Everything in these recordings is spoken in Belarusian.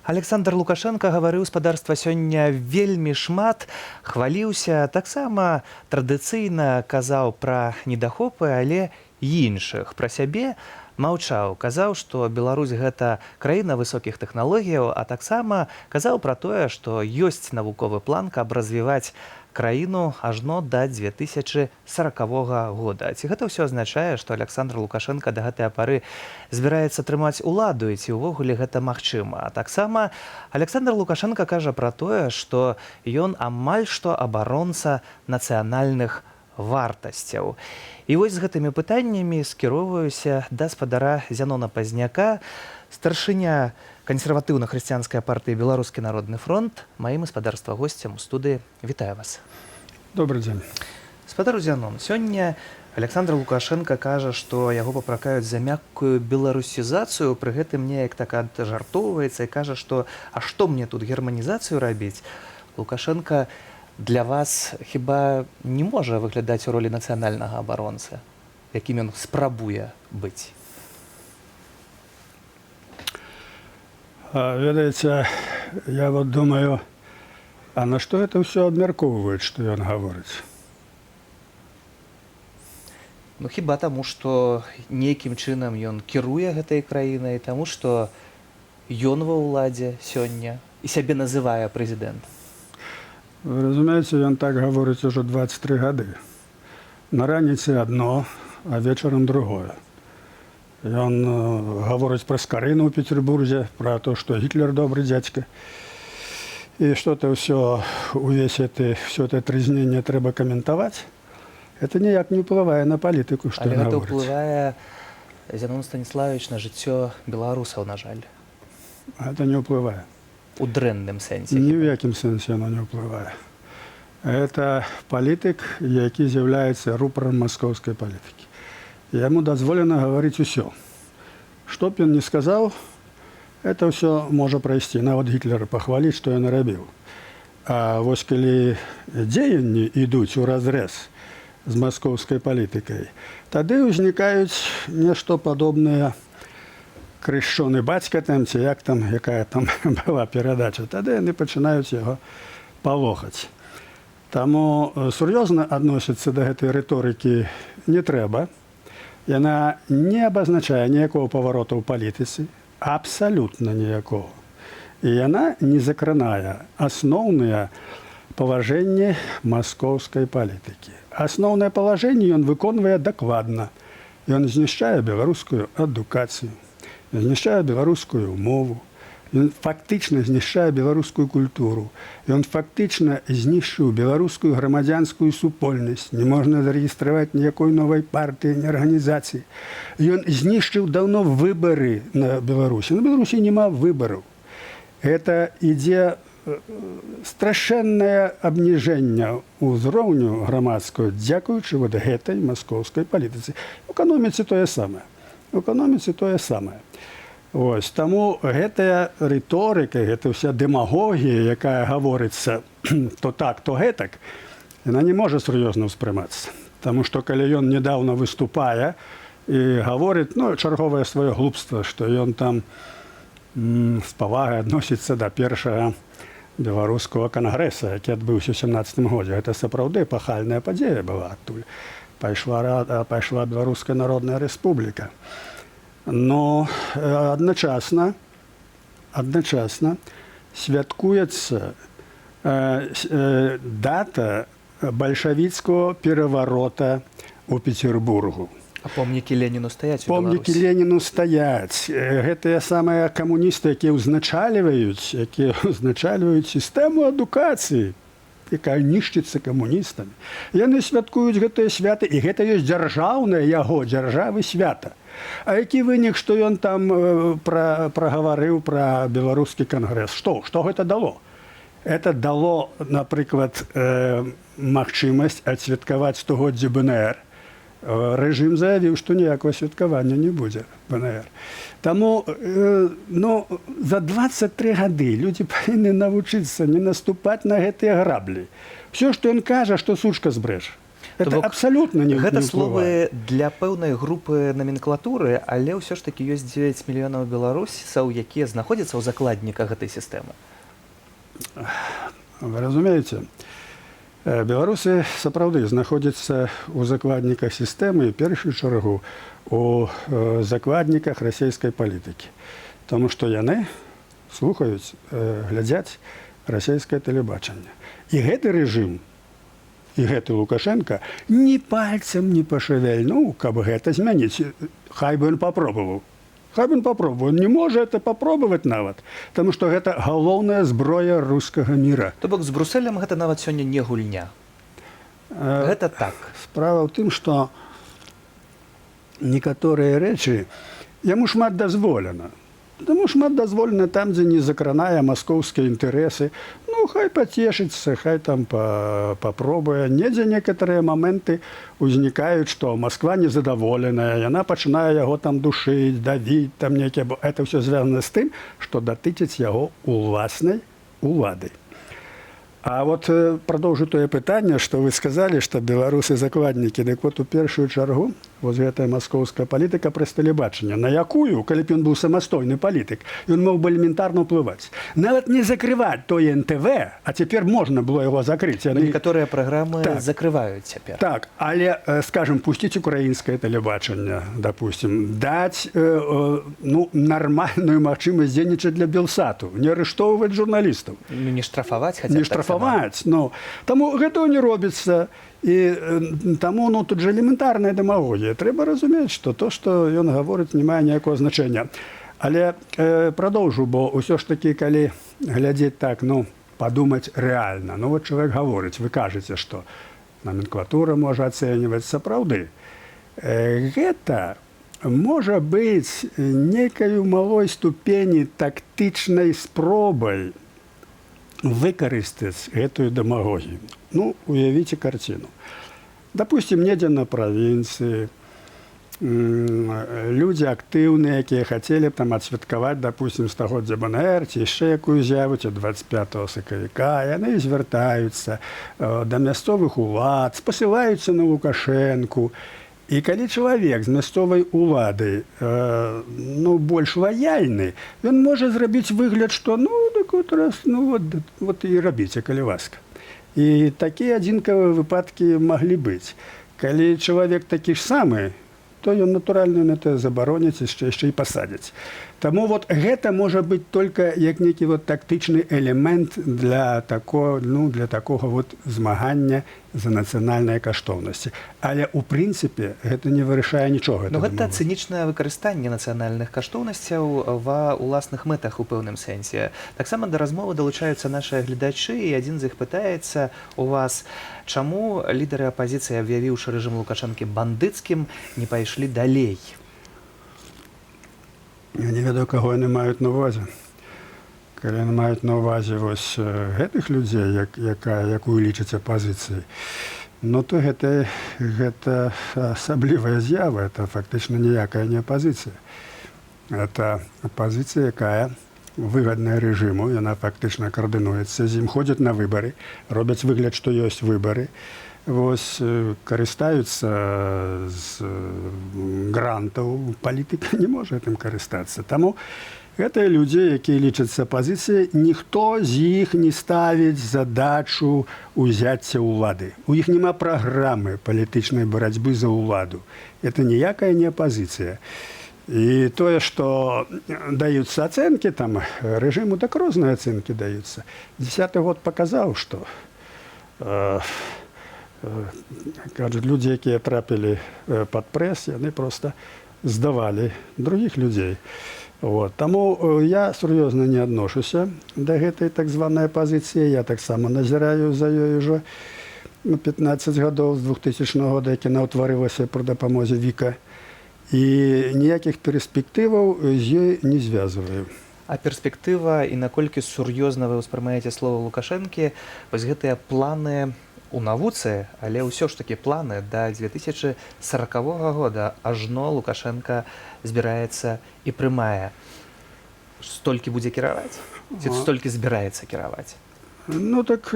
Александр Лукашенко гаварыў спадарства сёння вельмі шмат, хваліўся, таксама традыцыйна казаў пра недахопы, але іншых. Пра сябе маўчаў, казаў, што Беларусь гэта краіна высокіх тэхналогіяў, а таксама казаў пра тое, што ёсць навуковы план, каб развіваць краіну ажно да 2040 года. Ці гэта ўсё азначае, што Александр Лукашенко да гэтай пары збіраецца трымаць уладу, і ці ўвогуле гэта магчыма? А таксама Александр Лукашенко кажа пра тое, што ён амаль што абаронца нацыянальных вартасцяў. І вось з гэтымі пытаннямі скіроўваюся да спадара Зянона Пазняка, старшыня кансерватыўна-хрысціянская партыя «Беларускі народны фронт», маім гаспадарства госцям у студыі. Вітаю вас. Добрый дзень. Спадар Зянон, сёння Александр Лукашенко кажа, што яго папракаюць за мяккую беларусізацыю, пры гэтым неяк так жартоўваецца і кажа, што «а што мне тут германізацыю рабіць?» Лукашенко для вас хіба не можа выглядаць у ролі нацыянальнага абаронцы, якім ён спрабуе быць? Ведаеце, я вот думаю, а на што это ўсё абмяркоўваюць, што ён гаворыць? Ну хіба таму, што нейкім чынам ён кіруе гэтай краінай, таму што ён ва ўладзе сёння і сябе называе прэзідэнтам. Вы разумееце, ён так гаворыць ужо 23 гады. На раніцы адно, а вечарам другое. Ён гаворыць пра скарыну ў Петербурзе, пра то, што Гітлер добры дзядзька. І што-то ўсё, увесь все это трызненне трэба каментаваць. Это ніяк не ўплывае на палітыку, што Але ён гэта гаворыць. ўплывае, Зянон Станіславович, на жыццё беларусаў, на жаль. Гэта не ўплывае. У дрэнным сэнсе. Ні ў якім сэнсе яно не ўплывае. Гэта палітык, які з'яўляецца рупарам маскоўскай палітыкі. Яму дазволена гаварыць усё. Што б ён не сказаў, это ўсё можа прайсці. Нават Гітлера пахваліць, што ён рабіў. А вось калі дзеянні ідуць у разрэз з маскоўскай палітыкай, тады ўзнікаюць нешта падобнае «Крышчоны бацька» там, ці як там, якая там была перадача. Тады яны пачынаюць яго палохаць. Таму сур'ёзна адносіцца да гэтай рыторыкі не трэба. Яна не абазначае ніякого павароту ў палітыцы, абсалютна ніякого. І яна не закранае асноўныя палажэнні маскоўскай палітыкі. Асноўнае палажэнне ён выконвае дакладна. Ён знішчае беларускую адукацыю, знішчае беларускую мову, ён фактычна знішчае беларускую культуру, ён фактычна знішчыў беларускую грамадзянскую супольнасць, не можна зарэгістраваць ніякой новай партыі, ні арганізацыі. Ён знішчыў даўно выбары на Беларусі. На Беларусі няма выбараў. Гэта ідзе страшэннае абніжэнне ўзроўню грамадскую, дзякуючы вот гэтай маскоўскай палітыцы. У эканоміцы тое самае. У эканоміцы тое самае. Ось, таму гэтая рыторыка, гэта ўся дэмагогія, якая гаворыцца то так, то гэтак, яна не можа сур'ёзна ўспрымацца. Таму што калі ён нядаўна выступае і гаворыць, чарговае сваё глупства, што ён там з павагай адносіцца да першага беларускага кангрэса, які адбыўся ў 17 годзе. Гэта сапраўды эпахальная падзея была адтуль. Пайшла Беларуская народная рэспубліка. Но адначасна святкуецца дата бальшавіцкага пераварота ў Петербургу. А помнікі Леніну стаяць у Беларусі? Помнікі Леніну стаяць. Гэтыя самыя камуністы, якія ўзначальваюць сістэму адукацыі, якая нішчыцца камуністамі. Яны святкуюць гэтыя святы, і гэта ёсць дзяржаўнае яго, дзяржавы свята. А які вынік, што ён там прагаварыў пра беларускі кангрэс? Што гэта дало? Это дало, напрыклад, магчымасць адсвяткаваць 100годдзе БНР. Рэжым заявіў, што ніякага святкавання не будзе БНР. Таму за 23 гады людзі павінны навучыцца не наступаць на гэтыя граблі. Всё, што ён кажа, што сучка збрэжа. Это бок, абсолютно не гэта не словы ўплывае. для пэўнай групы номенклатуры, але ўсё ж такі ёсць 9 мільёнаў беларусаў, якія знаходзяцца ў закладніках гэтай сістэмы. Вы разумееце, беларусы сапраўды знаходзяцца ў закладніках сістэмы, і першую чаргу у закладніках расійскай палітыкі. Таму што яны слухаюць, глядзяць расійскае тэлебачанне. І гэты рэжым, і гэты Лукашенко ні пальцам не пашавяльнуў, каб гэта змяніць. Хай бы ён папробаваў. Хай бы ён папробаваў. Не можа это папробаваць нават, таму што гэта галоўная зброя рускага міра. То бок з Брусэлем гэта нават сёння не гульня. Гэта так. Справа ў тым, што некаторыя рэчы яму шмат дазволена. Таму шмат дазволена там, дзе не закранае маскоўскія інтарэсы. Ну, хай пацешыцца, хай там папробуе. Недзе некаторыя моменты узнікаюць, што Москва незадаволеная, яна пачынае яго там душыць, давіць, там нейкія... Это ўсё звязана з тым, што датычыць яго уласнай улады. А вот продолжу тое пытанне, што вы сказалі, што беларусы закладнікі. Дык вот у першую чаргу вот гэтая маскоўская палітыка праз тэлебачання, на якую, калі б ён быў самастойны палітык, ён мог бы элементарна ўплываць. Нават не закрываць тое НТВ, а цяпер можна было яго закрыць. Некаторыя праграмы так, закрываюць цяпер. Так, але, скажем, пусціць украінскае тэлебачанне, допустим, даць нармальную магчымасць дзейнічаць для Белсату, не арыштоўваць журналістаў. Ну, не штрафаваць, хаця не штрафаваць. Ну, таму гэтага не робіцца. І таму тут жа элементарная дэмагогія. Трэба разумець, што то, што ён гаворыць, не мае ніякого значэння. Але прадоўжу, бо ўсё ж такі, калі глядзець так, падумаць рэальна. Вот чалавек гаворыць, вы кажаце, што номенклатура можа ацэньваць. Сапраўды, гэта можа быць некаю малой ступені тактычнай спробай выкарыстаць гэтую дэмагогію. Уявіце карціну. Допустим, недзе на правінцыі людзі актыўныя, якія хацелі б там адсвяткаваць, допустим, стагоддзя БНР, ці яшчэ якую з'яву, ці 25 сакавіка, яны звяртаюцца да мясцовых улад, спасылаюцца на Лукашэнку. І калі чалавек з мясцовай улады больш лаяльны, ён можа зрабіць выгляд, што вот і рабіце, калі ласка. І такія адзінкавыя выпадкі маглі быць. Калі чалавек такі ж самы, то ён натуральна на это забароніць, яшчэ і пасадзяць. Таму вот гэта можа быць толькі як нейкі тактычны элемент для такога змагання за нацыянальныя каштоўнасці. Але ў прынцыпе гэта не вырашае нічога. Гэта цынічнае выкарыстанне нацыянальных каштоўнасцяў ва ўласных мэтах у пэўным сэнсе. Таксама да размовы далучаюцца нашы гледачы, і адзін з іх пытаецца у вас, чаму лідары апазіцыі, аб'явіўшы рэжым Лукашэнкі бандыцкім, не пайшлі далей? Я не ведаю, каго яны маюць на ўвазе. Калі яны маюць на ўвазе гэтых людзей, якую лічаць апазіцыяй, то гэта асаблівая з'ява, это фактычна ніякая не апазіцыя. Это апазіцыя, якая выгадная рэжыму, яна фактычна каардынуецца з ім, ходзяць на выбары, робяць выгляд, што ёсць выбары, карыстаюцца з грантаў, палітыка не можа гэтым карыстацца. Таму гэтыя людзі, якія лічацца апазіцыяй, ніхто з іх не ставіць задачу ўзяцця ўлады. У іх няма праграмы палітычнай барацьбы за ўладу. Это ніякая не апазіцыя. І тое, што даюцца ацэнкі, там рэжыму так розныя ацэнкі даюцца. 10-й год паказаў, што кажуць, людзі, якія трапілі пад прэс, яны проста здавалі другіх людзей. Таму я сур'ёзна не адношуся да гэтай так званай апазіцыі. Я таксама назіраю за ёй ужо 15 гадоў з 2000 года, як яна ўтварылася пры дапамозе Віка. І ніякіх перспектываў з ёй не звязваю. А перспектыва і наколькі сур'ёзна вы ўспрымаеце слова Лукашэнкі, вось гэтыя планы у навуцы, але ўсё ж такі планы да 2040 года ажно Лукашенко збіраецца і прымае. Столькі будзе кіраваць? Ці столькі збіраецца кіраваць? Ну так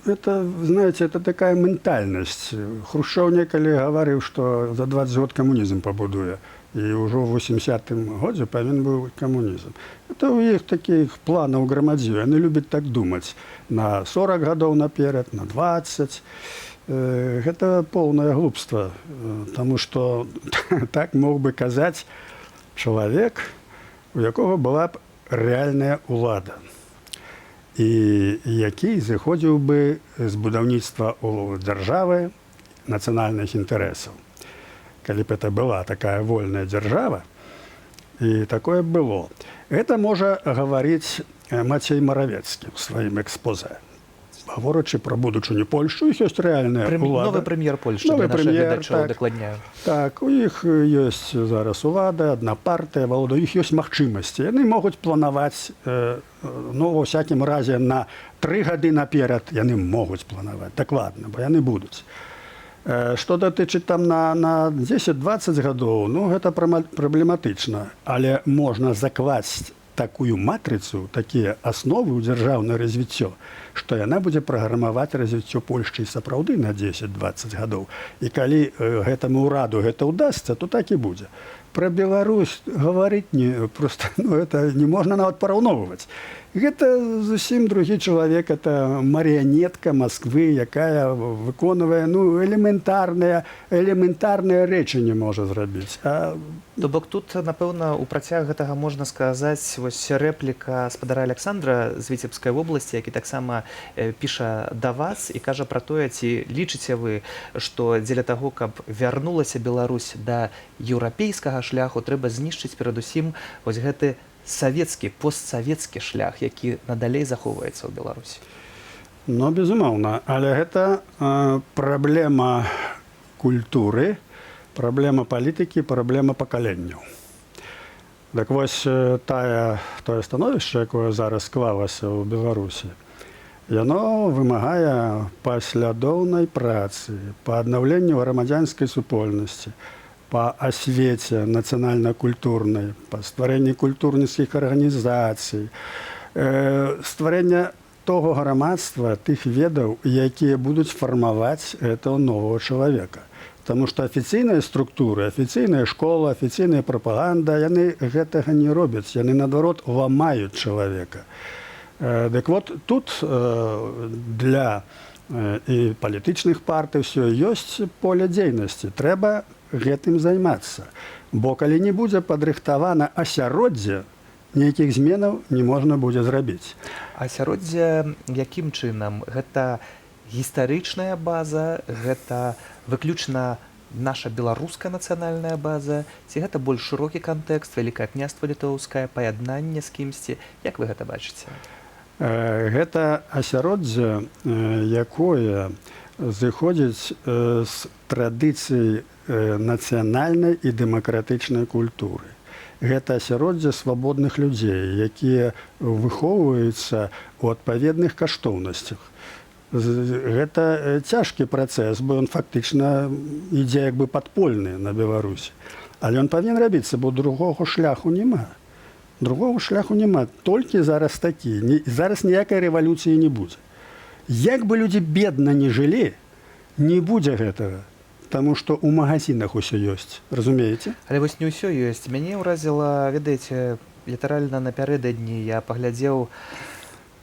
это, знаете, это такая ментальность. Хрушчоў некалі гаварыў, што за 20 год камунізм пабудуе. І ўжо ў 80-м годзе павінен быў камунізм. Это ў іх такіх планаў грамадзі. Яны любяць так думаць. На 40 гадоў наперад, на 20. Гэта поўнае глупства. Таму што так мог бы казаць чалавек, у якога была б рэальная ўлада. І які зыходзіў бы з будаўніцтва ў дзяржавы нацыянальных інтарэсаў. Калі б это была такая вольная дзяржава, і такое было. Гэта можа гаварыць Мацей Маравецкі ў сваім экспозе. Гаворачы пра будучыню Польшчы, у іх ёсць рэальная ўлада. Новы прэм'ер Польшчы, Новы для нашых прэм'ер, гледачоў так. дакладняю. Так, у іх ёсць зараз улада, адна партыя, валода, у іх ёсць магчымасці. Яны могуць планаваць, ну, ва ўсякім разе, на 3 гады наперад яны могуць планаваць, дакладна, бо яны будуць. Што датычыць там на 10-20 гадоў, ну, гэта праблематычна, але можна закласць такую матрыцу, такія асновы ў дзяржаўнае развіццё, што яна будзе праграмаваць развіццё Польшчы сапраўды на 10-20 гадоў. І калі гэтаму ўраду гэта ўдасца, то так і будзе. Пра Беларусь гаварыць просто, ну, это не можна нават параўноўваць. Гэта зусім другі чалавек, это марыянетка Масквы, якая выконвае, ну, элементарныя рэчы не можа зрабіць. То бок тут, напэўна, у працяг гэтага можна сказаць, вось рэпліка спадара Александра з Віцебскай вобласці, які таксама піша да вас і кажа пра тое, ці лічыце вы, што дзеля таго, каб вярнулася Беларусь да еўрапейскага шляху, трэба знішчыць перадусім вось гэты савецкі, постсавецкі шлях, які надалей захоўваецца ў Беларусі. Ну, безумоўна, але гэта праблема культуры, праблема палітыкі, праблема пакаленняў. Так вось тое становішча, якое зараз склалася ў Беларусі, яно вымагае паслядоўнай працы па аднаўленню грамадзянскай супольнасці, па асвеце нацыянальна-культурнай, па стварэнні культурніцкіх арганізацый, стварэння того грамадства, тых ведаў, якія будуць фармаваць гэтага новага чалавека. Таму што афіцыйныя структуры, афіцыйная школа, афіцыйная прапаганда, яны гэтага не робяць, яны, наадварот, ламаюць чалавека. Дык вот тут для і палітычных партый ўсё ёсць поле дзейнасці. Трэба гэтым займацца. Бо калі не будзе падрыхтавана асяроддзе, ніякіх зменаў не можна будзе зрабіць. Асяроддзе якім чынам? Гэта гістарычная база, гэта выключна наша беларуская нацыянальная база, ці гэта больш шырокі кантэкст, Вялікае княства літоўскае, паяднанне з кімсьці? Як вы гэта бачыце? Гэта асяроддзе, якое зыходзіць з традыцый нацыянальнай і дэмакратычнай культуры. Гэта асяроддзе свабодных людзей, якія выхоўваюцца ў адпаведных каштоўнасцях. Гэта цяжкі працэс, бо ён фактычна ідзе як бы падпольны на Беларусі. Але ён павінен рабіцца, бо другога шляху няма. Другого шляху няма, толькі зараз такі. Зараз ніякай рэвалюцыі не будзе. Як бы людзі бедна не жылі, не будзе гэтага. Таму што ў магазинах усё ёсць, разумееце? Але вось не ўсё ёсць. Мяне ўразіла, ведаеце, літаральна напярэдадні я паглядзеў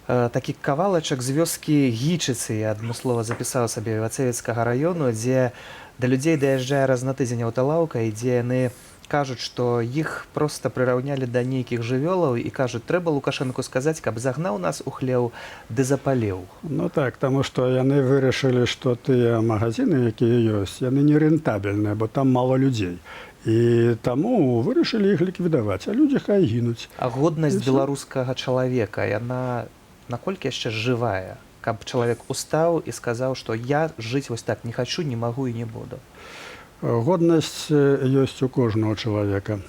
такі кавалачак з вёскі Гічыцы, я адмыслова запісаў сабе Вацевіцкага раёну, дзе да людзей даязджае раз на тыдзень аўталаўка, і дзе яны кажуць, што іх проста прыраўнялі да нейкіх жывёлаў і кажуць, трэба Лукашэнку сказаць, каб загнаў нас у хлеў ды запаліў. Ну так, таму што яны вырашылі, што тыя магазины, якія ёсць, яны не рэнтабельныя, бо там мала людзей. І таму вырашылі іх ліквідаваць, а людзі хай гінуць. А годнасць беларускага чалавека, яна наколькі яшчэ жывая? Каб чалавек устаў і сказаў, што я жыць вось так не хачу, не магу і не буду. Годнасць ёсць у кожнага чалавека.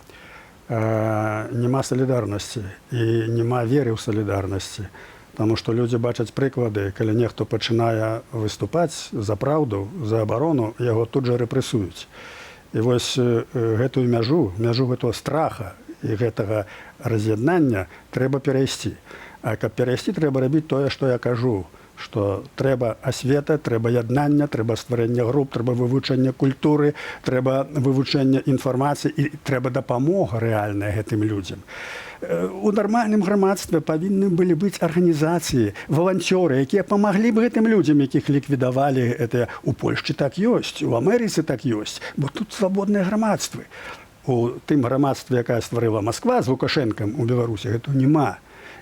Няма салідарнасці і няма веры ў салідарнасці. Таму што людзі бачаць прыклады, калі нехто пачынае выступаць за праўду, за абарону, яго тут жа рэпрэсуюць. І вось гэтую мяжу гэтага страха і гэтага раз'яднання трэба перайсці. А каб перайсці, трэба рабіць тое, што я кажу, што трэба асвета, трэба яднання, трэба стварэння груп, трэба вывучэння культуры, трэба вывучэння інфармацыі і трэба дапамога рэальная гэтым людзям. У нармальным грамадстве павінны былі быць арганізацыі, валанцёры, якія памаглі б гэтым людзям, якіх ліквідавалі гэтыя. У Польшчы так ёсць, у Амерыцы так ёсць, бо тут свабодныя грамадствы. У тым грамадстве, якая стварыла Масква з Лукашэнкам у Беларусі, гэту няма.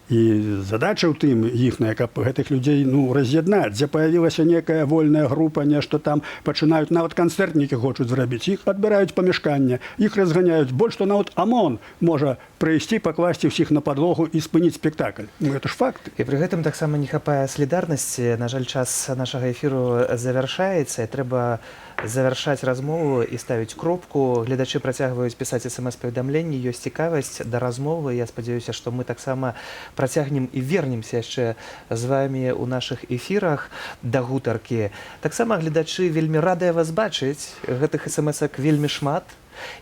І задача ў тым іхная, каб гэтых людзей раз'яднаць, дзе паявілася некая вольная група, нешта там пачынаюць, нават канцэртнікі хочуць зрабіць, іх адбіраюць памяшканне, іх разганяюць, больш што нават ОМОН можа прыйсці, пакласці ўсіх на падлогу і спыніць спектакль. Гэта ж факты. І пры гэтым таксама не хапае салідарнасці. На жаль, час нашага эфіру завяршаецца, і трэба завяршаць размову і ставіць кропку. Гледачы працягваюць пісаць смс-паведамленні, ёсць цікавасць да размовы. Я спадзяюся, што мы таксама працягнем і вернемся яшчэ з вамі ў нашых эфірах да гутаркі. Таксама гледачы вельмі радыя вас бачыць. Гэтых смс-ак вельмі шмат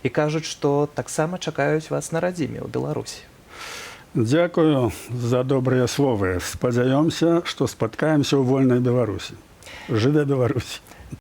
і кажуць, што таксама чакаюць вас на радзіме ў Беларусі. Дзякую за добрыя словы. Спадзяёмся, што спаткаемся ў вольнай Беларусі. Жыве Беларусь!